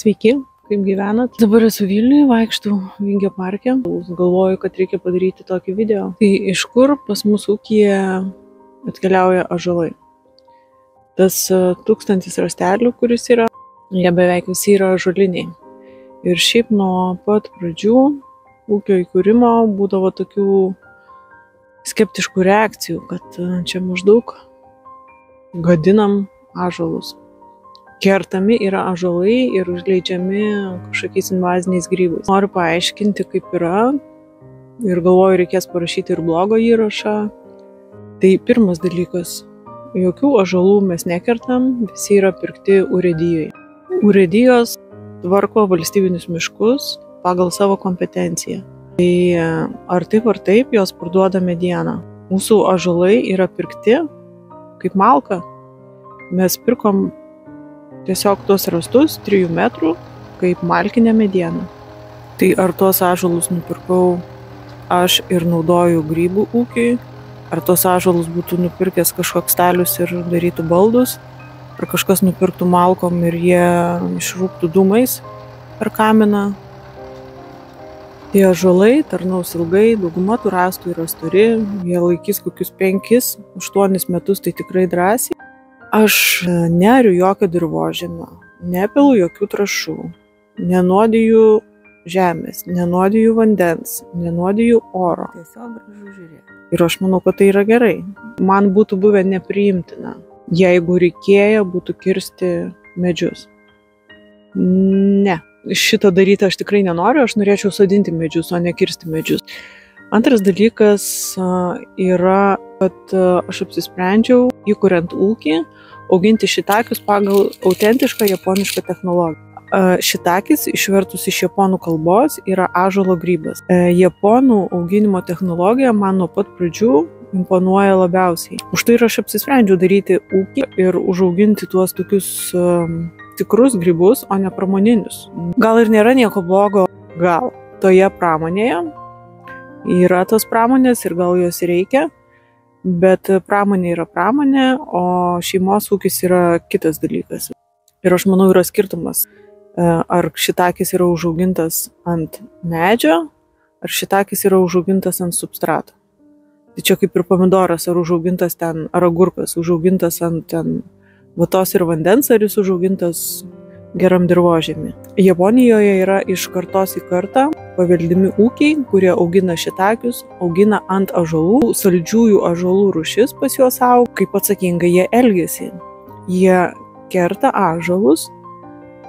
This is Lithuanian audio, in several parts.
Sveiki, kaip gyvenat? Dabar esu Vilniuje, vaikštau Vingio parke. Galvoju, kad reikia padaryti tokį video. Tai iš kur pas mūsų ūkyje atkeliauja ąžuolai? Tas 1000 rąstelių, kuris yra, jie beveik visi yra ąžuoliniai. Ir šiaip nuo pat pradžių ūkio įkūrimo būdavo tokių skeptiškų reakcijų, kad čia maždaug gadinam ąžuolus. Kertami yra ąžuolai ir užleidžiami kažkokiais invaziniais grybais. Noriu paaiškinti, kaip yra, ir galvoju, reikės parašyti ir blogo įrašą. Tai pirmas dalykas, jokių ąžuolų mes nekertam, visi yra pirkti urėdijoje. Urėdijos tvarko valstybinius miškus pagal savo kompetenciją. Tai ar taip, jos parduoda medieną. Mūsų ąžuolai yra pirkti kaip malka. Mes pirkom tiesiog tuos rąstus 3 metrų kaip malkinę medieną. Tai ar tuos ąžuolus nupirkau aš ir naudoju grybų ūkiui, ar tuos ąžuolus būtų nupirkęs kažkoks stalius ir darytų baldus, ar kažkas nupirktų malkom ir jie išrūktų dūmais per kaminą. Tie ąžuolai tarnaus ilgai, dauguma tų rąstų yra stori, jie laikys kokius 5-8 metus, tai tikrai drąsiai. Aš neriu jokio dirvožemio, nepilu jokių trąšų, nenuodiju žemės, nenuodiju vandens, nenuodiju oro. Tiesiog gražu žiūrėti. Ir aš manau, kad tai yra gerai. Man būtų buvę nepriimtina, jeigu reikėjo būtų kirsti medžius. Ne, šitą daryti aš tikrai nenoriu, aš norėčiau sodinti medžius, o ne kirsti medžius. Antras dalykas yra, kad aš apsisprendžiau, įkuriant ūkį, auginti šitakius pagal autentišką japonišką technologiją. Šitakis, išvertus iš japonų kalbos, yra ąžuolo grybas. Japonų auginimo technologija man nuo pat pradžių imponuoja labiausiai. Už tai ir aš apsisprendžiau daryti ūkį ir užauginti tuos tokius tikrus grybus, o ne pramoninius. Gal ir nėra nieko blogo, gal toje pramonėje yra tos pramonės ir gal jos reikia, bet pramonė yra pramonė, o šeimos ūkis yra kitas dalykas. Ir aš manau, yra skirtumas, ar šitakis yra užaugintas ant medžio, ar šitakis yra užaugintas ant substrato. Tai čia kaip ir pomidoras, ar užaugintas ten, ar agurkas, užaugintas ant ten vatos ir vandens, ar jis užaugintas geram dirvožemį. Japonijoje yra iš kartos į kartą paveldimi ūkiai, kurie augina šitakius, augina ant ąžuolų, saldžiųjų ąžuolų rūšis pas juos auga, kaip atsakingai jie elgiasi. Jie kerta ąžuolus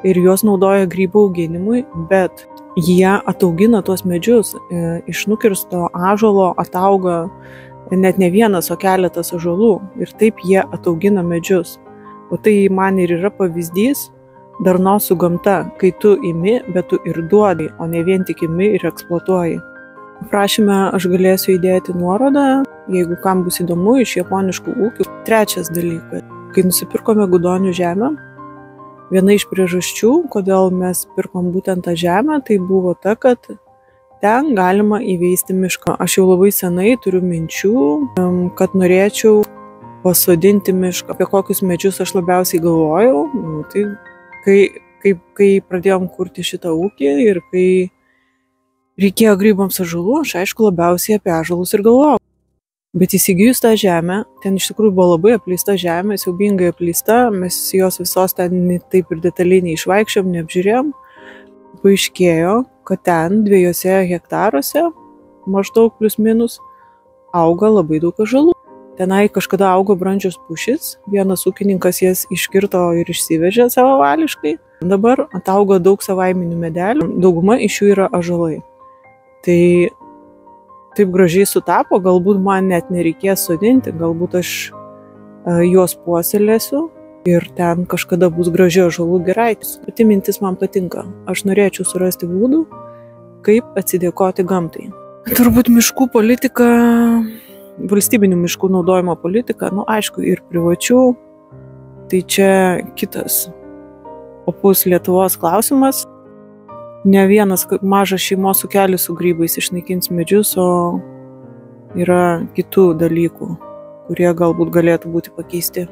ir juos naudoja grybų auginimui, bet jie ataugina tuos medžius. Iš nukirsto ąžuolo atauga net ne vienas, o keletas ąžuolų ir taip jie ataugina medžius. O tai man ir yra pavyzdys darnos su gamta, kai tu imi, bet tu ir duodi, o ne vien tik imi ir eksploatuoji. Aprašyme aš galėsiu įdėti nuorodą, jeigu kam bus įdomu, iš japoniškų ūkių. Trečias dalykas. Kai nusipirkome Gudonių žemę, viena iš priežasčių, kodėl mes pirkom būtent tą žemę, tai buvo ta, kad ten galima įveisti mišką. Aš jau labai senai turiu minčių, kad norėčiau pasodinti mišką. Apie kokius medžius aš labiausiai galvojau, tai kai pradėjom kurti šitą ūkį ir kai reikėjo grybams ąžuolų, aš aišku labiausiai apie ąžuolus ir galvojau. Bet įsigijus tą žemę, ten iš tikrųjų buvo labai apleista žemė, siaubingai apleista, mes jos visos ten taip ir detaliai neišvaikščiom, neapžiūrėjom. Paaiškėjo, kad ten 2 hektaruose, maždaug plius minus, auga labai daug ąžuolų. Tenai kažkada augo brandžios pušys, vienas ūkininkas jas iškirto ir išsivežė savavališkai. Dabar ataugo daug savaiminių medelių, dauguma iš jų yra ąžuolai. Tai taip gražiai sutapo, galbūt man net nereikės sodinti, galbūt aš juos puoselėsiu ir ten kažkada bus graži ąžuolų giraitis. Pati mintis man patinka, aš norėčiau surasti būdų, kaip atsidėkoti gamtai. Turbūt miškų politika, valstybinių miškų naudojimo politika, aišku, ir privačių, tai čia kitas opus Lietuvos klausimas. Ne vienas mažas šeimos ūkelis su grybais išnaikins medžius, o yra kitų dalykų, kurie galbūt galėtų būti pakeisti.